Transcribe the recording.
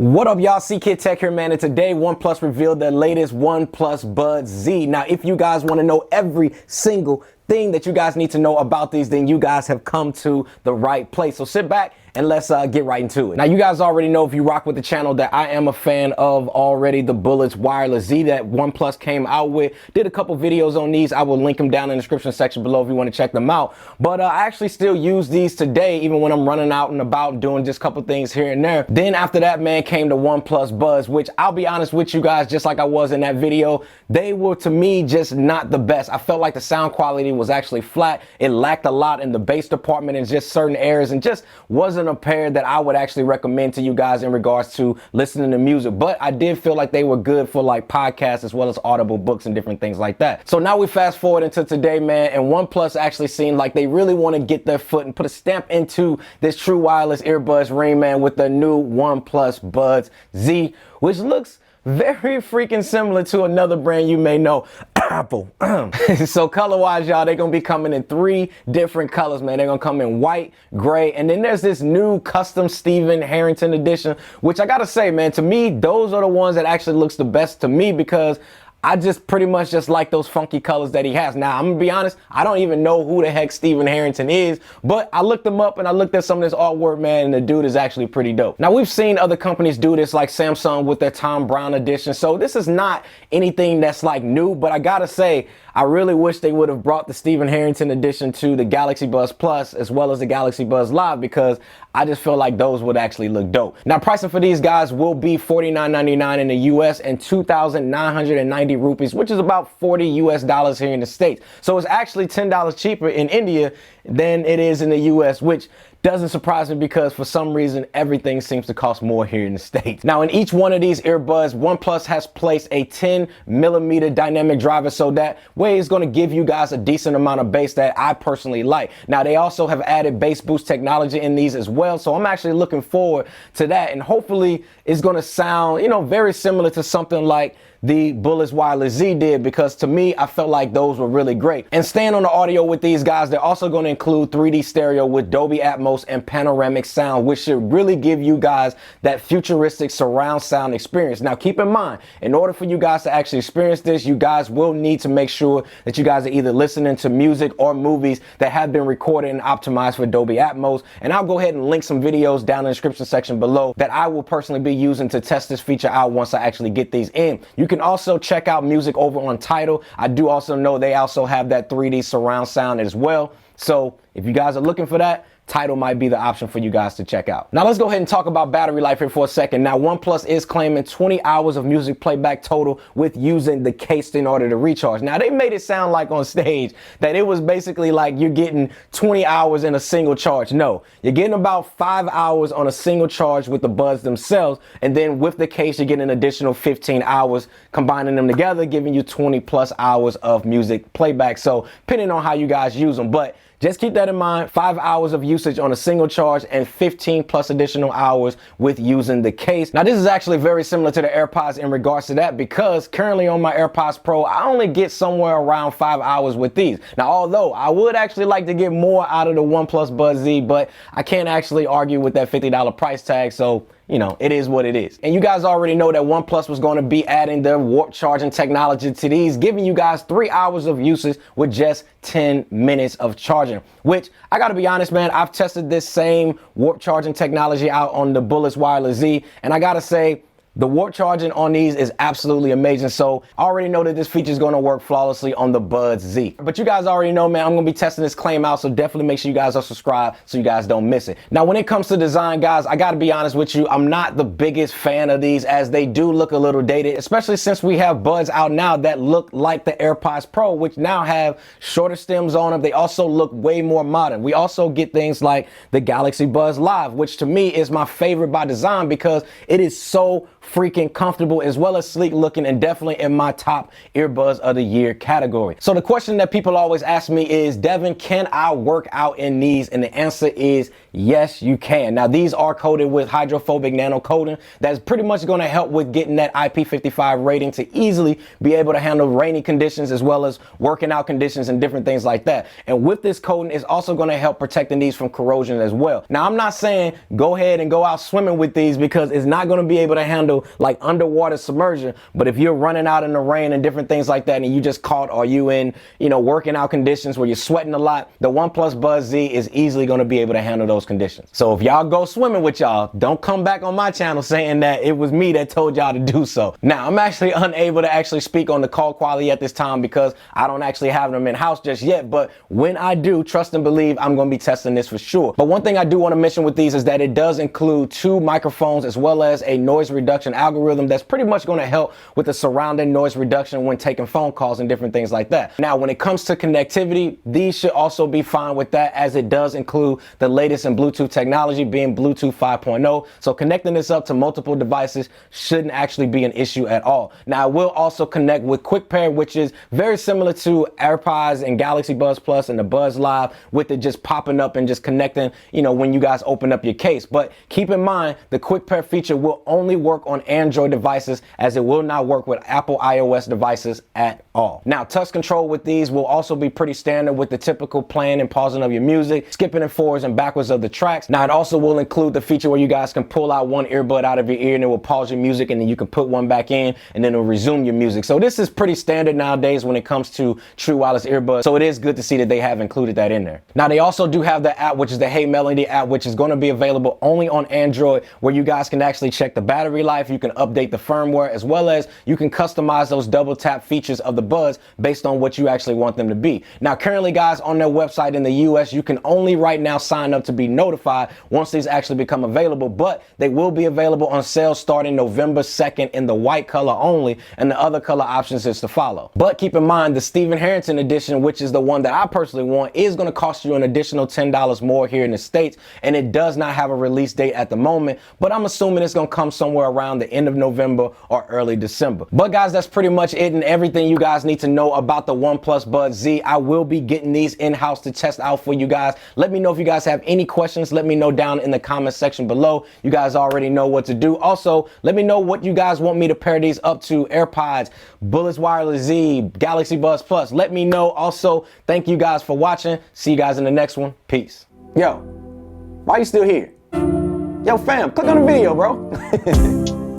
What up, y'all? C-Kid Tech here, man, and today OnePlus revealed their latest OnePlus Buds Z. Now, if you guys want to know every single thing that you guys need to know about these, then you guys have come to the right place. So sit back and let's get right into it. Now, you guys already know, if you rock with the channel, that I am a fan of already the Buds Wireless Z that OnePlus came out with. Did a couple videos on these. I will link them down in the description section below if you want to check them out. But I actually still use these today, even when I'm running out and about doing just a couple things here and there. Then after that, man, came the OnePlus Buds, which I'll be honest with you guys, just like I was in that video, they were to me just not the best. I felt like the sound quality was actually flat. It lacked a lot in the bass department and just certain areas, and just wasn't a pair that I would actually recommend to you guys in regards to listening to music. But I did feel like they were good for like podcasts as well as audible books and different things like that. So now we fast forward into today, man, and OnePlus actually seemed like they really want to get their foot and put a stamp into this true wireless earbuds ring, man, with the new OnePlus Buds Z, which looks very freaking similar to another brand you may know, Apple. So color wise, y'all, they're gonna be coming in 3 different colors, man. They're gonna come in white, gray, and then there's this new custom Stephen Harrington edition, which I gotta say, man, to me, those are the ones that actually looks the best to me, because I just pretty much just like those funky colors that he has. Now, I'm gonna be honest, I don't even know who the heck Stephen Harrington is, but I looked him up and I looked at some of this artwork, man, and the dude is actually pretty dope. Now, we've seen other companies do this, like Samsung with their Tom Brown edition, so this is not anything that's like new, but I gotta say, I really wish they would have brought the Stephen Harrington edition to the Galaxy Buds Plus as well as the Galaxy Buds Live, because I just feel like those would actually look dope. Now, pricing for these guys will be $49.99 in the US and 2,990 rupees, which is about $40 US here in the States. So it's actually $10 cheaper in India than it is in the US, which doesn't surprise me, because for some reason everything seems to cost more here in the States. Now, in each one of these earbuds, OnePlus has placed a 10mm dynamic driver, so that way it's going to give you guys a decent amount of bass that I personally like. Now, they also have added bass boost technology in these as well, so I'm actually looking forward to that, and hopefully it's going to sound, you know, very similar to something like the Buds Wireless Z did, because to me, I felt like those were really great. And staying on the audio with these guys, they're also going to include 3D stereo with Dolby Atmos and panoramic sound, which should really give you guys that futuristic surround sound experience. Now, keep in mind, in order for you guys to actually experience this, you guys will need to make sure that you guys are either listening to music or movies that have been recorded and optimized for Dolby Atmos. And I'll go ahead and link some videos down in the description section below that I will personally be using to test this feature out once I actually get these in. You can also check out music over on Tidal. I do also know they also have that 3D surround sound as well. So if you guys are looking for that, Tidal might be the option for you guys to check out. Now, let's go ahead and talk about battery life here for a second. Now, OnePlus is claiming 20 hours of music playback total with using the case in order to recharge. Now, they made it sound like on stage that it was basically like you're getting 20 hours in a single charge. No, you're getting about 5 hours on a single charge with the buds themselves, and then with the case, you're getting an additional 15 hours, combining them together, giving you 20 plus hours of music playback. So, depending on how you guys use them, but just keep that in mind, 5 hours of usage on a single charge and 15 plus additional hours with using the case. Now, this is actually very similar to the AirPods in regards to that, because currently on my AirPods Pro, I only get somewhere around 5 hours with these. Now, although I would actually like to get more out of the OnePlus Buds Z, but I can't actually argue with that $50 price tag, so you know, it is what it is. And you guys already know that OnePlus was going to be adding their warp charging technology to these, giving you guys 3 hours of usage with just 10 minutes of charging, which I got to be honest, man, I've tested this same warp charging technology out on the Buds Wireless Z, and I got to say, the warp charging on these is absolutely amazing. So I already know that this feature is going to work flawlessly on the Buds Z. But you guys already know, man, I'm going to be testing this claim out. So definitely make sure you guys are subscribed so you guys don't miss it. Now, when it comes to design, guys, I got to be honest with you. I'm not the biggest fan of these, as they do look a little dated, especially since we have Buds out now that look like the AirPods Pro, which now have shorter stems on them. They also look way more modern. We also get things like the Galaxy Buds Live, which to me is my favorite by design, because it is so freaking comfortable as well as sleek looking, and definitely in my top earbuds of the year category. So the question that people always ask me is, Devin, can I work out in these? And the answer is Yes, you can. Now, these are coated with hydrophobic nano coating that's pretty much going to help with getting that IP55 rating to easily be able to handle rainy conditions as well as working out conditions and different things like that. And with this coating, it's also going to help protecting these from corrosion as well. Now, I'm not saying go ahead and go out swimming with these because it's not going to be able to handle like underwater submersion. But if you're running out in the rain and different things like that and you just caught or you in, working out conditions where you're sweating a lot, the OnePlus Buds Z is easily going to be able to handle those conditions. So if y'all go swimming with y'all, don't come back on my channel saying that it was me that told y'all to do so. Now, I'm actually unable to actually speak on the call quality at this time because I don't actually have them in house just yet. But when I do, trust and believe, I'm going to be testing this for sure. But one thing I do want to mention with these is that it does include 2 microphones as well as a noise reduction algorithm that's pretty much going to help with the surrounding noise reduction when taking phone calls and different things like that. Now, when it comes to connectivity, these should also be fine with that, as it does include the latest in Bluetooth technology, being Bluetooth 5.0. So connecting this up to multiple devices shouldn't actually be an issue at all. Now, it will also connect with Quick Pair, which is very similar to AirPods and Galaxy Buds Plus and the Buds Live, with it just popping up and just connecting, when you guys open up your case. But keep in mind, the Quick Pair feature will only work on Android devices, as it will not work with Apple iOS devices at all. Now, touch control with these will also be pretty standard with the typical playing and pausing of your music, skipping and forwards and backwards of the tracks. Now, it also will include the feature where you guys can pull out one earbud out of your ear and it will pause your music, and then you can put one back in and then it'll resume your music. So this is pretty standard nowadays when it comes to true wireless earbuds. So it is good to see that they have included that in there. Now, they also do have the app, which is the Hey Melody app, which is going to be available only on Android, where you guys can actually check the battery life, you can update the firmware, as well as you can customize those double tap features of the buds based on what you actually want them to be. Now, currently, guys, on their website in the US, you can only right now sign up to be notified once these actually become available, but they will be available on sale starting November 2nd in the white color only, and the other color options is to follow. But keep in mind, the Stephen Harrington edition, which is the one that I personally want, is going to cost you an additional $10 more here in the States, and it does not have a release date at the moment, but I'm assuming it's going to come somewhere around the end of November or early December. But guys, that's pretty much it and everything you guys need to know about the OnePlus Buds Z. I will be getting these in-house to test out for you guys. Let me know if you guys have any questions. Let me know down in the comment section below. You guys already know what to do. Also, let me know what you guys want me to pair these up to: AirPods, Bullets Wireless Z, Galaxy Buds Plus. Let me know. Also, thank you guys for watching. See you guys in the next one. Peace. Yo, why you still here? Yo, fam, click on the video, bro.